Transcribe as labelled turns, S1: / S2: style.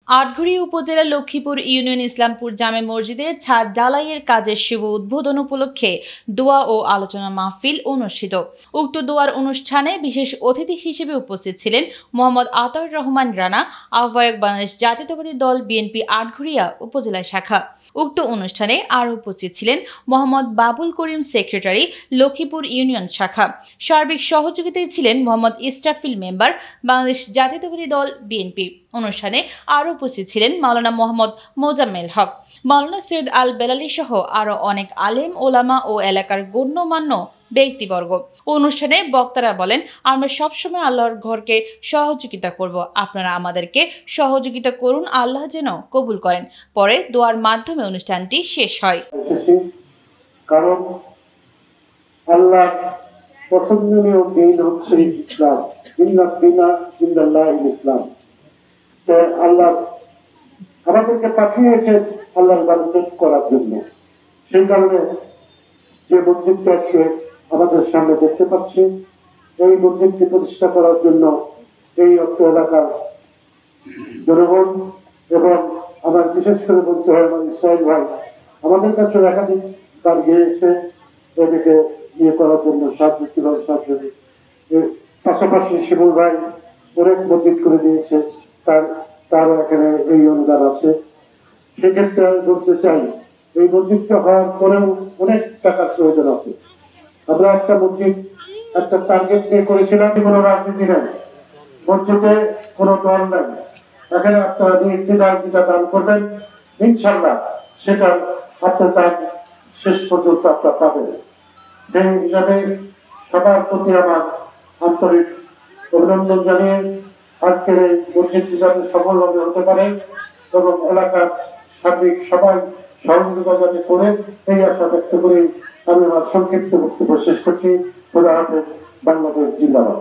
S1: আটঘরিয়া উপজেলার লক্ষ্মীপুর ইউনিয়ন ইসলামপুর জামে মসজিদে ছাদ ঢালাইয়ের কাজের শুভ উদ্বোধন উপলক্ষে দোয়া ও আলোচনা মাহফিল অনুষ্ঠিত। উক্ত দোয়ার অনুষ্ঠানে বিশেষ অতিথি হিসেবে উপস্থিত ছিলেন মোহাম্মদ আতাউর রহমান রানা, আহ্বায়ক বাংলাদেশ জাতীয়তাবাদী দল বিএনপি আটঘরিয়া উপজেলা শাখা। উক্ত অনুষ্ঠানে আরও উপস্থিত ছিলেন মোহাম্মদ বাবুল করিম, সেক্রেটারি, লক্ষ্মীপুর ইউনিয়ন শাখা। সার্বিক সহযোগিতায় ছিলেন মোহাম্মদ ইসরাফিল, মেম্বার, বাংলাদেশ জাতীয়তাবাদী দল বিএনপি। অনুষ্ঠানে আরও উপস্থিত ছিলেন মাওলানা মোহাম্মদ মোজাম্মেল হক, মাওলানা সৈয়দ আল বেলালী সহ আরও অনেক আলেম, ওলামা ও এলাকার গণ্যমান্য ব্যক্তিবর্গ। অনুষ্ঠানে বক্তারা বলেন, আমরা সবসময় আল্লাহর ঘরকে সহযোগিতা করব, আপনারা আমাদেরকে সহযোগিতা করুন, আল্লাহ যেন কবুল করেন। পরে দোয়ার মাধ্যমে অনুষ্ঠানটি শেষ হয়।
S2: কারণ আল্লাহ পছন্দনীয় দিন হচ্ছে ইসলাম, ইসলাম। আল্লাহ আমাদেরকে পাঠিয়েছেন আল্লাহর ইবাদত করার জন্য। সেই কারণে যে মসজিদটা আজকে আমাদের সামনে দেখতে পাচ্ছি, এই মসজিদকে প্রতিষ্ঠা করার জন্য এই অত্র এলাকার জনগণ এবং আমার বিশেষ করে বলতে হয় আমার ইসরায়েল ভাই আমাদের কাছে একাধিক তার গিয়েছে এদিকে ইয়ে করার জন্য সাহায্য। পাশাপাশি শিবুল ভাই অনেক মসজিদ করে দিয়েছে, তারও এখানে এই অনুদান আছে। সেক্ষেত্রে আমি বলতে চাই এই মসজিদটা হওয়ার পরেও অনেক টাকার প্রয়োজন আছে। আমরা একটা মসজিদ একটা টার্গেট নিয়ে করেছিলাম, কোনো রাজনীতি নেই, মসজিদে কোনো দল নেই, এখানে আপনারা যেটা দান করবেন ইনশাল্লাহ সেটা আপনার দান শেষ পর্যন্ত আপনার পাবেন। সেই হিসাবে সবার প্রতি আমার আন্তরিক অভিনন্দন জানিয়ে আজকের এই মসজিদটি যাতে সফলভাবে হতে পারে এবং এলাকার সার্বিক সবাই সহযোগিতা যাতে করে এই আশা ব্যক্ত করে আমি আমার সংক্ষিপ্ত বক্তব্য শেষ করছি। খোদা হাফেজ। বাংলাদেশ জিন্দাবাদ।